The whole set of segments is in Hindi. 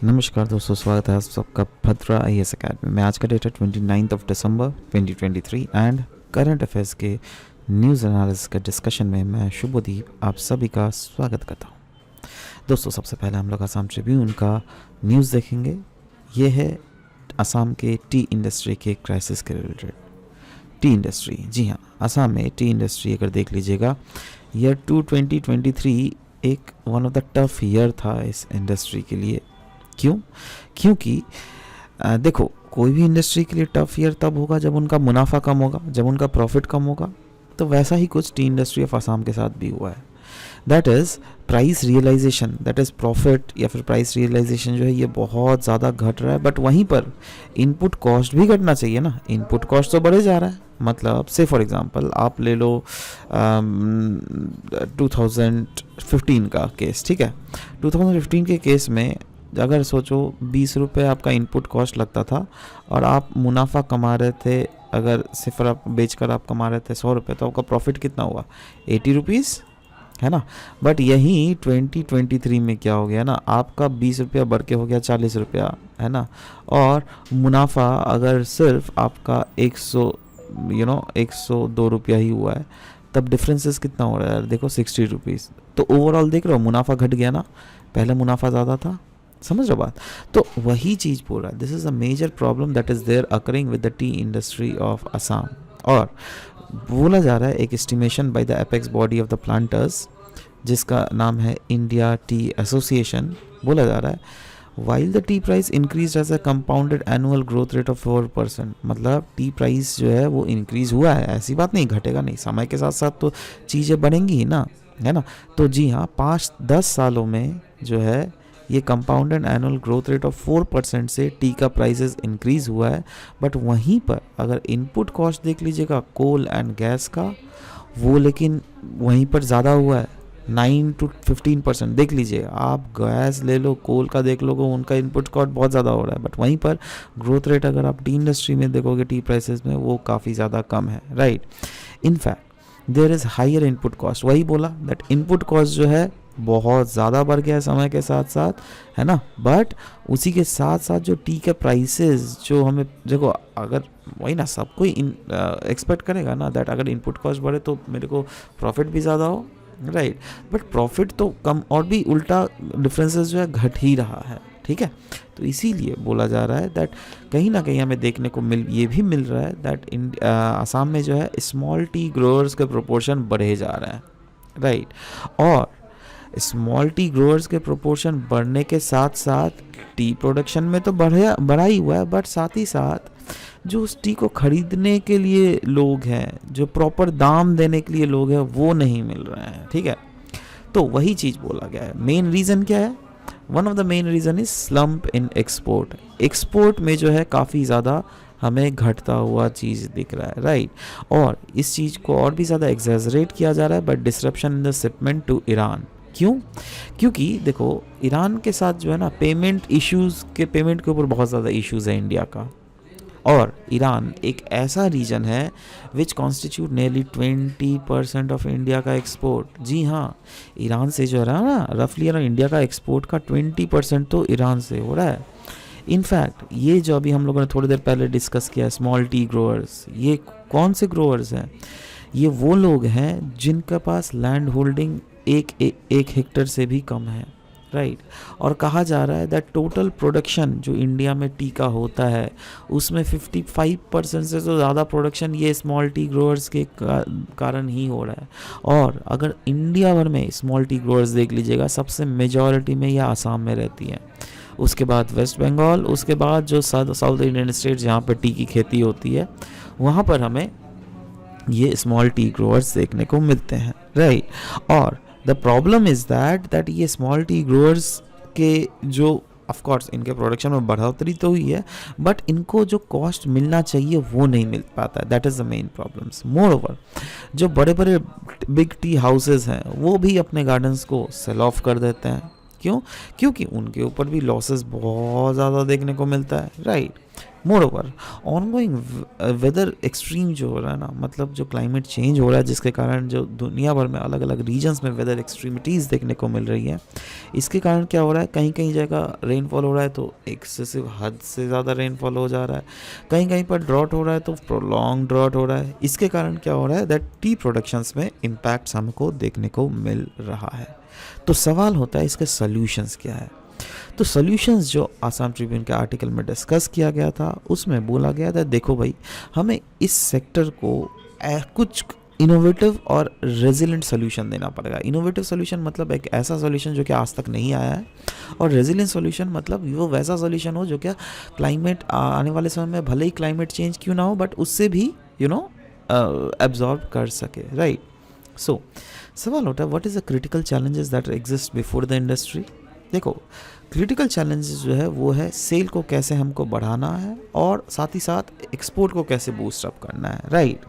नमस्कार दोस्तों, स्वागत है आप सबका भद्रा IAS अकेडमी में। आज का डेट है 29 दिसंबर 2023 एंड करंट अफेयर्स के न्यूज़ एनालिसिस के डिस्कशन में मैं शुभदीप आप सभी का स्वागत करता हूं। दोस्तों, सबसे पहले हम लोग असम ट्रिब्यून का न्यूज़ देखेंगे। ये है असम के टी इंडस्ट्री के क्राइसिस के रिलेटेड। टी इंडस्ट्री, जी हाँ, असम में टी इंडस्ट्री अगर देख लीजिएगा, ईयर 2023 एक one of the tough year था इस इंडस्ट्री के लिए। क्यों? क्योंकि देखो, कोई भी इंडस्ट्री के लिए टफ ईयर तब होगा जब उनका मुनाफा कम होगा, जब उनका प्रॉफिट कम होगा। तो वैसा ही कुछ टी इंडस्ट्री ऑफ असम के साथ भी हुआ है। That is price realisation, that is profit या फिर प्राइस रियलाइजेशन जो है ये बहुत ज़्यादा घट रहा है। बट वहीं पर इनपुट कॉस्ट भी घटना चाहिए ना। इनपुट कॉस्ट तो बढ़े जा रहा है। मतलब से फॉर एग्जांपल आप ले लो 2015 का केस, ठीक है। 2015 के केस में अगर सोचो 20 रुपये आपका इनपुट कॉस्ट लगता था और आप मुनाफा कमा रहे थे, अगर सिर्फ आप बेचकर आप कमा रहे थे 100 रुपये, तो आपका प्रॉफिट कितना हुआ? 80 रुपीज़, है ना। बट यही 2023 में क्या हो गया ना, आपका 20 रुपया बढ़ के हो गया 40 रुपया, है ना। और मुनाफा अगर सिर्फ आपका 102 रुपया ही हुआ है, तब डिफरेंसेस कितना हो रहा है यार? देखो 60 रुपीज़। तो ओवरऑल देख रहे हो, मुनाफा घट गया ना, पहले मुनाफा ज़्यादा था। समझ रहे बात? तो वही चीज़ बोल रहा है। This is a major problem that is there occurring with the tea industry of Assam. और बोला जा रहा है, एक estimation by the apex body of the planters, जिसका नाम है इंडिया टी एसोसिएशन, बोला जा रहा है while the tea price increase as a compounded annual growth rate of 4%। मतलब टी प्राइस जो है वो इंक्रीज हुआ है, ऐसी बात नहीं, घटेगा नहीं। समय के साथ साथ तो चीज़ें बढ़ेंगी ही ना, है ना। तो जी हाँ, 5-10 सालों में जो है ये compounded annual growth rate of 4% से टी का प्राइसेस इंक्रीज़ हुआ है। बट वहीं पर अगर इनपुट कॉस्ट देख लीजिएगा कोल एंड गैस का, वो लेकिन वहीं पर ज़्यादा हुआ है, 9-15%। देख लीजिए, आप गैस ले लो, कोल का देख लो, उनका इनपुट कॉस्ट बहुत ज़्यादा हो रहा है। बट वहीं पर ग्रोथ रेट अगर आप टी इंडस्ट्री में देखोगे, टी प्राइसेस में, वो काफ़ी ज़्यादा कम है, right. In fact there is higher input cost. वही बोला दैट इनपुट कॉस्ट जो है बहुत ज़्यादा बढ़ गया है समय के साथ साथ, है ना। बट उसी के साथ साथ जो टी के प्राइसेस जो हमें देखो, अगर वही ना, सब कोई एक्सपेक्ट करेगा ना दैट अगर इनपुट कॉस्ट बढ़े तो मेरे को प्रॉफिट भी ज़्यादा हो, राइट। बट प्रॉफिट तो कम, और भी उल्टा डिफरेंसेस जो है घट ही रहा है, ठीक है। तो इसीलिए बोला जा रहा है दैट कहीं ना कहीं हमें देखने को ये भी मिल रहा है दैट असम में जो है स्मॉल टी ग्रोअर्स के प्रोपोर्शन बढ़े जा रहे हैं, राइट। और स्मॉल टी ग्रोअर्स के प्रोपोर्शन बढ़ने के साथ साथ टी प्रोडक्शन में तो बढ़ा ही हुआ है। बट साथ ही साथ जो उस टी को खरीदने के लिए लोग हैं, जो प्रॉपर दाम देने के लिए लोग हैं, वो नहीं मिल रहे हैं, ठीक है। तो वही चीज़ बोला गया है। मेन रीज़न क्या है? One of the main reason is slump in export. Export में जो है काफ़ी ज़्यादा हमें घटता हुआ चीज़ दिख रहा है, राइट। और इस चीज़ को और भी ज़्यादा एग्जैजरेट किया जा रहा है but disruption in the shipment to Iran. क्यों? क्योंकि देखो, ईरान के साथ जो है ना पेमेंट के ऊपर बहुत ज़्यादा इश्यूज़ है इंडिया का। और ईरान एक ऐसा रीजन है which constitute nearly 20% of India का एक्सपोर्ट। जी हाँ, ईरान से जो है ना रफली इंडिया का एक्सपोर्ट का 20% तो ईरान से हो रहा है। इनफैक्ट ये जो अभी हम लोगों ने थोड़ी देर पहले डिस्कस किया, स्मॉल टी ग्रोअर्स, ये कौन से ग्रोअर्स हैं? ये वो लोग हैं जिनके पास लैंड होल्डिंग एक हेक्टेयर से भी कम है, राइट। और कहा जा रहा है दैट टोटल प्रोडक्शन जो इंडिया में टी का होता है, उसमें 55% से तो ज़्यादा प्रोडक्शन ये स्मॉल टी ग्रोअर्स के कारण ही हो रहा है। और अगर इंडिया भर में स्मॉल टी ग्रोअर्स देख लीजिएगा, सबसे मेजॉरिटी में यह आसाम में रहती हैं, उसके बाद वेस्ट बंगाल, उसके बाद जो साउथ इंडियन स्टेट जहाँ पर टी की खेती होती है, वहाँ पर हमें ये स्मॉल टी ग्रोअर्स देखने को मिलते हैं, राइट। और द प्रॉब्लम इज़ दैट ये स्मॉल टी ग्रोअर्स के जो ऑफकोर्स इनके प्रोडक्शन में बढ़ोतरी तो हुई है, बट इनको जो कॉस्ट मिलना चाहिए वो नहीं मिल पाता है। That is the main problems. More over, जो बड़े बड़े बिग टी हाउसेस हैं वो भी अपने गार्डन्स को सेल ऑफ कर देते हैं। क्यों? क्योंकि उनके ऊपर भी लॉसेस बहुत ज़्यादा देखने को मिलता है, right. Moreover ongoing weather extreme जो हो रहा है ना, मतलब जो क्लाइमेट चेंज हो रहा है जिसके कारण जो दुनिया भर में अलग अलग रीजन्स में वेदर एक्सट्रीमिटीज़ देखने को मिल रही है, इसके कारण क्या हो रहा है, कहीं कहीं जगह रेनफॉल हो रहा है तो एक्सेसिव हद से ज़्यादा रेनफॉल हो जा रहा है, कहीं कहीं पर ड्रॉट हो रहा है तो प्रोलॉन्ग ड्रॉट हो रहा है। इसके कारण क्या हो रहा है, दैट टी प्रोडक्शंस में इम्पैक्ट्स हमको देखने को मिल रहा है। तो सवाल होता है इसके सॉल्यूशंस क्या है। तो सॉल्यूशंस जो आसाम ट्रिब्यून के आर्टिकल में डिस्कस किया गया था उसमें बोला गया था, देखो भाई हमें इस सेक्टर को कुछ इनोवेटिव और रेजिलेंट सोल्यूशन देना पड़ेगा। इनोवेटिव सोल्यूशन मतलब एक ऐसा सोल्यूशन जो कि आज तक नहीं आया है, और रेजिलेंट सोल्यूशन मतलब वो वैसा सोल्यूशन हो जो क्या क्लाइमेट आने वाले समय में भले ही क्लाइमेट चेंज क्यों ना हो बट उससे भी एब्जॉर्ब कर सके, राइट। सो सवाल होता है, what is the critical challenges that exist before the industry. देखो क्रिटिकल चैलेंजेस जो है वो है सेल को कैसे हमको बढ़ाना है और साथ ही साथ एक्सपोर्ट को कैसे बूस्ट अप करना है, राइट।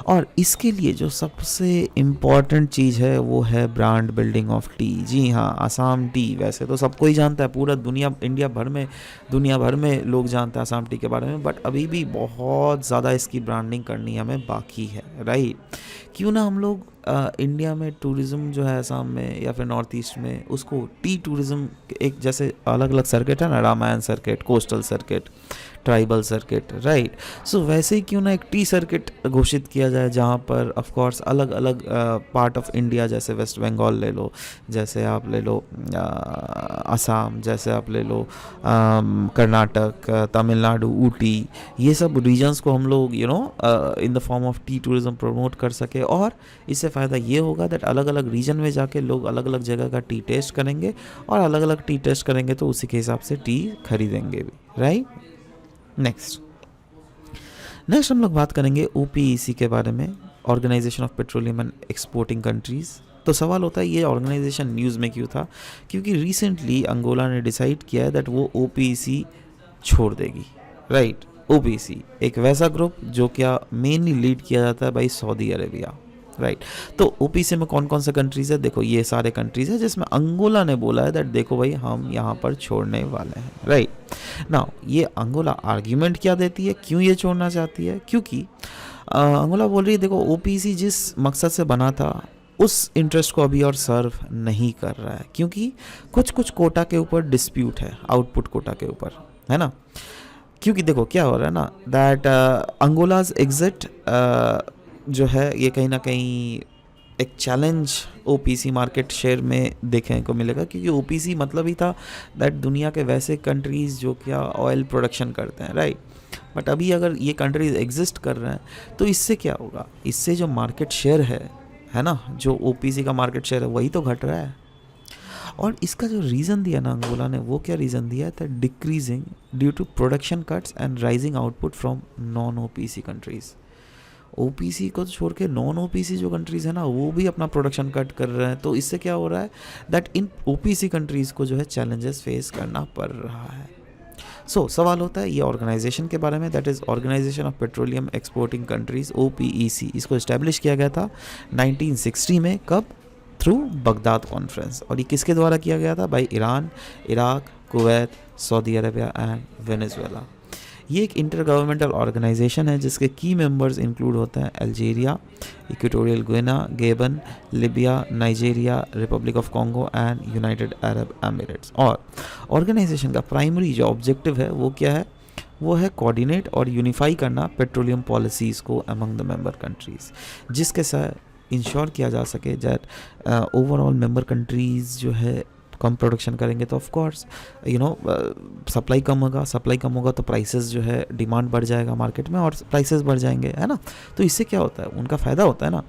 और इसके लिए जो सबसे इम्पॉर्टेंट चीज़ है वो है ब्रांड बिल्डिंग ऑफ टी। जी हाँ, आसाम टी वैसे तो सबको ही जानता है, पूरा दुनिया भर में लोग जानते हैं आसाम टी के बारे में, बट अभी भी बहुत ज़्यादा इसकी ब्रांडिंग करनी हमें बाकी है, राइट। क्यों ना हम लोग इंडिया में टूरिज़्म जो है आसाम में या फिर नॉर्थ ईस्ट में उसको टी टूरिज़्म, एक जैसे अलग अलग सर्किट है ना, Ramayana circuit, coastal circuit, tribal circuit, right. So वैसे ही क्यों ना एक टी सर्किट घोषित किया जाए जहाँ पर ऑफ कोर्स अलग अलग पार्ट ऑफ इंडिया, जैसे वेस्ट बंगाल ले लो, जैसे आप ले लो असम, जैसे आप ले लो कर्नाटक, तमिलनाडु, ऊटी, ये सब रीजन्स को हम लोग in the form of T tourism promote कर सके। और इससे फ़ायदा ये होगा दैट अलग अलग रीजन में जाके लोग अलग अलग जगह का टी टेस्ट करेंगे, और अलग अलग टी टेस्ट करेंगे तो उसी के हिसाब से टी खरीदेंगे भी, राइट। नेक्स्ट हम लोग बात करेंगे OPEC के बारे में, organisation of petroleum and exporting countries. तो सवाल होता है ये ऑर्गेनाइजेशन न्यूज़ में क्यों था, क्योंकि रिसेंटली अंगोला ने डिसाइड किया है दैट वो OPEC छोड़ देगी, राइट। OPEC एक वैसा ग्रुप जो क्या मेनली लीड किया जाता है बाई सऊदी अरेबिया, राइट। तो OPEC में कौन कौन से कंट्रीज़ है, देखो ये सारे कंट्रीज़ है जिसमें अंगोला ने बोला है दैट देखो भाई हम यहाँ पर छोड़ने वाले हैं, राइट। नाउ ये अंगोला आर्ग्यूमेंट क्या देती है, क्यों ये छोड़ना चाहती है, क्योंकि अंगोला बोल रही है देखो OPEC जिस मकसद से बना था उस इंटरेस्ट को अभी और सर्व नहीं कर रहा है, क्योंकि कुछ कोटा के ऊपर डिस्प्यूट है, आउटपुट कोटा के ऊपर, है ना। क्योंकि देखो क्या हो रहा है ना दैट अंगोलाज एग्जिट जो है ये कहीं ना कहीं एक चैलेंज OPEC मार्केट शेयर में देखने को मिलेगा, क्योंकि OPEC मतलब ही था दैट दुनिया के वैसे कंट्रीज़ जो क्या ऑयल प्रोडक्शन करते हैं, राइट। बट अभी अगर ये कंट्रीज एग्जिस्ट कर रहे हैं तो इससे क्या होगा, इससे जो मार्केट शेयर है ना, जो OPEC का मार्केट शेयर है वही तो घट रहा है। और इसका जो रीज़न दिया ना अंगोला ने, वो क्या रीज़न दिया था, decreasing due to production cuts and rising output from non OPEC countries. OPEC को छोड़ के नॉन OPEC जो कंट्रीज़ है ना वो भी अपना प्रोडक्शन कट कर रहे हैं, तो इससे क्या हो रहा है दैट इन OPEC कंट्रीज़ को जो है चैलेंजेस फेस करना पड़ रहा है। सवाल होता है ये ऑर्गेनाइजेशन के बारे में, that is organisation of petroleum exporting countries OPEC। इसको इस्टेब्लिश किया गया था 1960 में, कब, थ्रू बगदाद कॉन्फ्रेंस। और ये किसके द्वारा किया गया था, भाई Iran, Iraq, Kuwait, Saudi Arabia and Venezuela. ये एक इंटर गवर्नमेंटल ऑर्गेनाइजेशन है जिसके की मेंबर्स इंक्लूड होते हैं Algeria, Equatorial Guinea, गेबन, Libya, Nigeria, Republic of Congo and United Arab Emirates. और ऑर्गेनाइजेशन का प्राइमरी जो ऑब्जेक्टिव है वो क्या है, वो है कोऑर्डिनेट और यूनिफाई करना पेट्रोलियम पॉलिसीज़ को अमंग द मेंबर कंट्रीज़, जिसके साथ इंश्योर किया जा सके दैट ओवरऑल मेंबर कंट्रीज़ जो है कम प्रोडक्शन करेंगे तो ऑफ कोर्स सप्लाई कम होगा तो प्राइसेस जो है डिमांड बढ़ जाएगा मार्केट में और प्राइसेस बढ़ जाएंगे, है ना। तो इससे क्या होता है, उनका फ़ायदा होता है ना।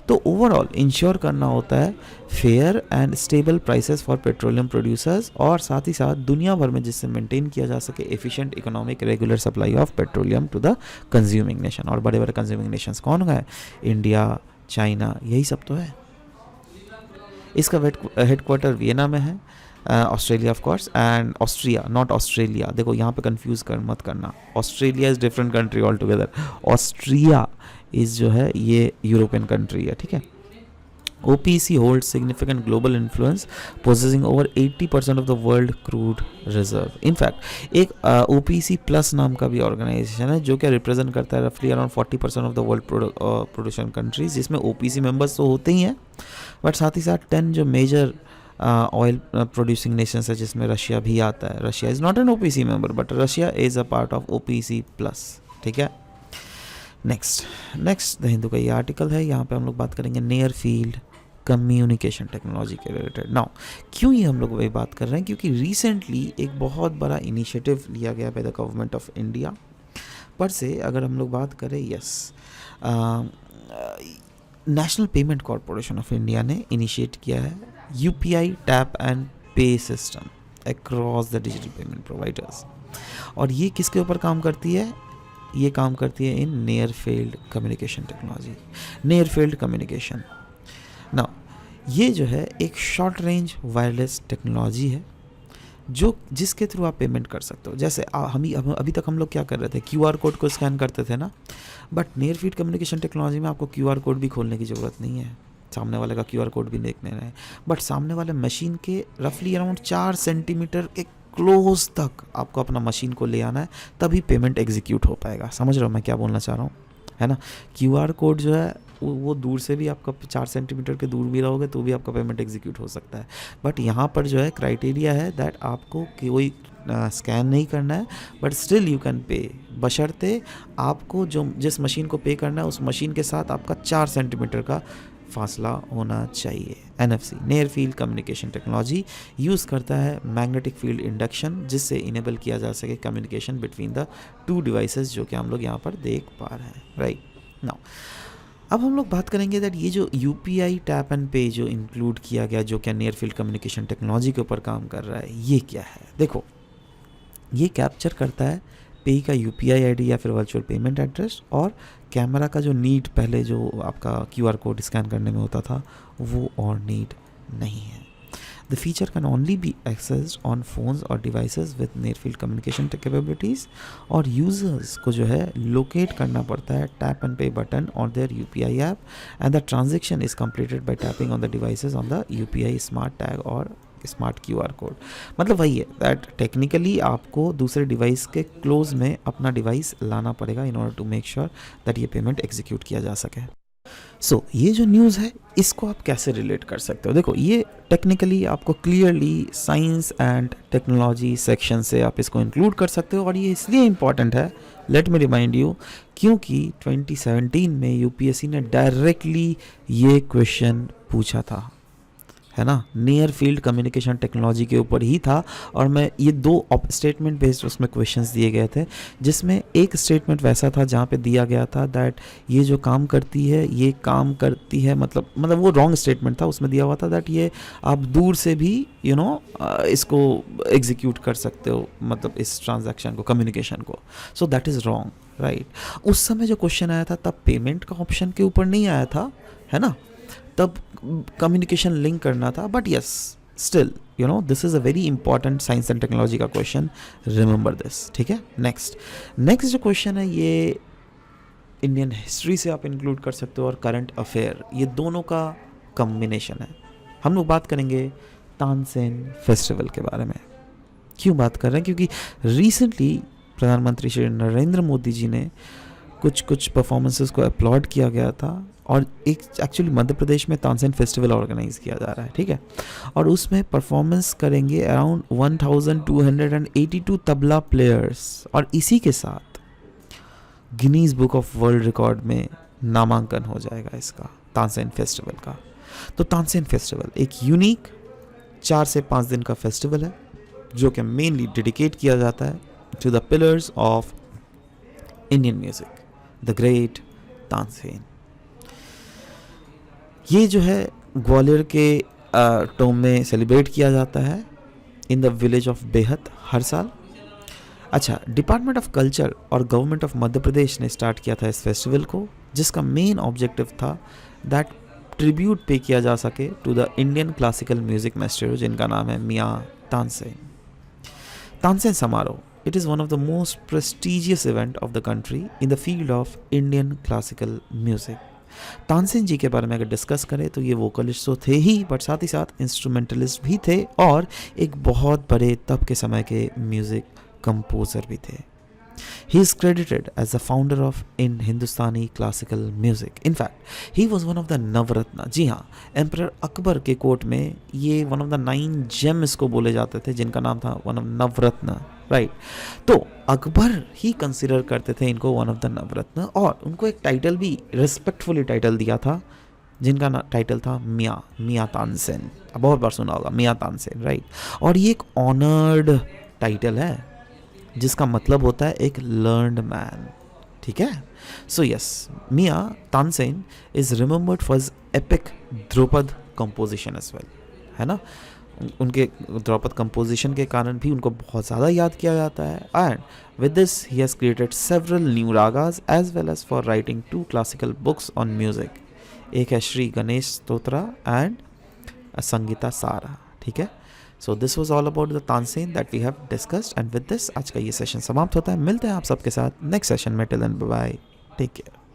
तो ओवरऑल इंश्योर करना होता है fair and stable prices for petroleum producers, और साथ ही साथ दुनिया भर में जिससे मेंटेन किया जा सके efficient economic regular supply of petroleum to the consuming nation. और बड़े बड़े कंज्यूमिंग नेशंस कौन है, इंडिया, चाइना, यही सब तो है। इसका हेडक्वार्टर वियना में है, Australia of course, and Austria, not Australia, देखो यहाँ पे कंफ्यूज मत करना, Australia is different country all together, Austria is जो है ये यूरोपियन कंट्री है, ठीक है। OPEC holds significant global influence, possessing over 80% of the world crude reserve. In fact, एक OPEC प्लस नाम का भी ऑर्गेनाइजेशन है जो क्या रिप्रेजेंट करता है रफली around 40% of the world production countries, जिसमें OPEC मेंबर्स तो होते ही हैं, बट साथ ही साथ 10 जो मेजर ऑयल प्रोड्यूसिंग नेशंस है जिसमें रशिया भी आता है. Russia is not an OPEC member but Russia is a part of OPEC plus. ठीक है. नेक्स्ट द हिंदू का ये आर्टिकल है. यहाँ पे हम लोग बात करेंगे नियर फील्ड कम्युनिकेशन टेक्नोलॉजी के रिलेटेड. नाउ क्यों ये हम लोग वही बात कर रहे हैं, क्योंकि रिसेंटली एक बहुत बड़ा इनिशिएटिव लिया गया by the government of India पर से अगर हम लोग बात करें. Yes, national payment corporation of India ने इनिशिएट किया है UPI टैप एंड पे system across the digital payment providers. और ये किसके ऊपर काम करती है, ये काम करती है in near field communication technology. Near field communication ना ये जो है एक शॉर्ट रेंज वायरलेस टेक्नोलॉजी है जो जिसके थ्रू आप पेमेंट कर सकते हो. जैसे हम अभी तक हम लोग क्या कर रहे थे, QR कोड को स्कैन करते थे ना, but near field communication technology में आपको QR कोड भी खोलने की ज़रूरत नहीं है, सामने वाले का QR कोड भी देखने रहे, बट सामने वाले मशीन के रफली अराउंड 4 सेंटीमीटर के क्लोज तक आपको अपना मशीन को ले आना है, तभी पेमेंट एग्जीक्यूट हो पाएगा. समझ रहे हो मैं क्या बोलना चाह रहा हूँ, है ना. QR कोड जो है वो दूर से भी आपका 4 सेंटीमीटर के दूर भी रहोगे तो भी आपका पेमेंट एग्जीक्यूट हो सकता है. बट यहाँ पर जो है क्राइटेरिया है दैट आपको कोई स्कैन नहीं करना है, but still you can pay, बशर्ते आपको जिस मशीन को पे करना है उस मशीन के साथ आपका 4 सेंटीमीटर का फासला होना चाहिए. NFC near field communication technology use करता है मैग्नेटिक फील्ड इंडक्शन, जिससे इनेबल किया जा सके कम्युनिकेशन बिटवीन द 2 डिवाइसेस जो कि हम लोग यहाँ पर देख पा रहे हैं. राइट नाउ अब हम लोग बात करेंगे दैट ये जो UPI टैप एंड पे जो इंक्लूड किया गया जो क्या नियर फील्ड कम्युनिकेशन टेक्नोलॉजी के ऊपर काम कर रहा है, ये क्या है. देखो ये कैप्चर करता है पे का UPI ID या फिर वर्चुअल पेमेंट एड्रेस, और कैमरा का जो नीड पहले जो आपका QR कोड स्कैन करने में होता था वो और नीड नहीं है. The feature can only be accessed on phones और devices with near field communication capabilities, और यूजर्स को जो है लोकेट करना पड़ता है tap and pay button on their UPI app, and the transaction is completed by tapping on the devices on the UPI smart tag और स्मार्ट QR कोड. मतलब वही है दैट टेक्निकली आपको दूसरे डिवाइस के क्लोज में अपना डिवाइस लाना पड़ेगा in order to make sure that ये पेमेंट एग्जीक्यूट किया जा सके. सो ये जो न्यूज़ है इसको आप कैसे रिलेट कर सकते हो. देखो ये टेक्निकली आपको clearly science and technology section से आप इसको इंक्लूड कर सकते हो, और ये इसलिए इम्पॉर्टेंट है, लेट मी रिमाइंड यू, क्योंकि 2017 में UPSC ने डायरेक्टली ये क्वेश्चन पूछा था, है ना, नियर फील्ड कम्युनिकेशन टेक्नोलॉजी के ऊपर ही था. और मैं ये 2 स्टेटमेंट बेस्ड उसमें क्वेश्चंस दिए गए थे, जिसमें एक स्टेटमेंट वैसा था जहाँ पे दिया गया था दैट ये जो काम करती है ये काम करती है, मतलब वो रॉन्ग स्टेटमेंट था. उसमें दिया हुआ था दैट ये आप दूर से भी इसको एग्जीक्यूट कर सकते हो, मतलब इस ट्रांजैक्शन को, कम्युनिकेशन को. So that is wrong, right. उस समय जो क्वेश्चन आया था तब पेमेंट का ऑप्शन के ऊपर नहीं आया था, है ना, तब कम्युनिकेशन लिंक करना था. But yes still this is a very important science and technology का क्वेश्चन, रिमेंबर दिस. ठीक है. नेक्स्ट जो क्वेश्चन है ये इंडियन हिस्ट्री से आप इंक्लूड कर सकते हो और करंट अफेयर, ये दोनों का कॉम्बिनेशन है. हम लोग बात करेंगे तानसेन फेस्टिवल के बारे में. क्यों बात कर रहे हैं, क्योंकि रिसेंटली प्रधानमंत्री श्री नरेंद्र मोदी जी ने कुछ परफॉर्मेंसेस को अपलॉड किया गया था, और एक एक्चुअली मध्य प्रदेश में तानसेन फेस्टिवल ऑर्गेनाइज किया जा रहा है. ठीक है. और उसमें परफॉर्मेंस करेंगे अराउंड 1282 तबला प्लेयर्स, और इसी के साथ Guinness book of world record में नामांकन हो जाएगा इसका, तानसेन फेस्टिवल का. तो तानसेन फेस्टिवल एक यूनिक 4 से 5 दिन का फेस्टिवल है जो कि मेनली डेडिकेट किया जाता है to the pillars of Indian music, the great Tansen. ये जो है ग्वालियर के टोम में सेलिब्रेट किया जाता है इन द विलेज ऑफ बेहद हर साल. अच्छा, डिपार्टमेंट ऑफ कल्चर और गवर्नमेंट ऑफ मध्य प्रदेश ने स्टार्ट किया था इस फेस्टिवल को, जिसका मेन ऑब्जेक्टिव था दैट ट्रिब्यूट पे किया जा सके to the Indian classical music master जिनका नाम है मियाँ तानसेन. तानसेन समारोह, it is one of the most prestigious event of the country in the field of Indian classical music. Tansen जी के बारे में अगर डिस्कस करें तो ये वोकलिस्ट तो थे ही, बट साथ ही साथ इंस्ट्रूमेंटलिस्ट भी थे और एक बहुत बड़े तब के समय के म्यूज़िक कंपोज़र भी थे. He is credited as the founder of in Hindustani classical music. In fact, he was one of the Navratna. जी हाँ, एम्परर अकबर के कोर्ट में ये वन ऑफ द 9 जेम्स को बोले जाते थे जिनका नाम था वन ऑफ नवरत्न, राइट. तो अकबर ही कंसिडर करते थे इनको वन ऑफ द नवरत्न, और उनको एक टाइटल भी रिस्पेक्टफुली टाइटल दिया था जिनका टाइटल था मियाँ तानसेन. बहुत बार सुना होगा मियाँ तानसेन, राइट. और ये एक ऑनर्ड टाइटल है जिसका मतलब होता है एक लर्नड मैन, ठीक है. So yes, Miyan Tansen is remembered for his epic Dhrupad composition as well, है ना. उनके द्रौपद कंपोजिशन के कारण भी उनको बहुत ज़्यादा याद किया जाता है. And with this he has created several new ragas as well as for writing 2 classical books on music. एक है श्री गणेश स्तोत्रा एंड संगीता सारा, ठीक है. So this was all about the Tansen that we have discussed. And with this आज का ये सेशन समाप्त होता है. मिलते हैं आप सबके साथ नेक्स्ट सेशन में. Till then bye bye, take care.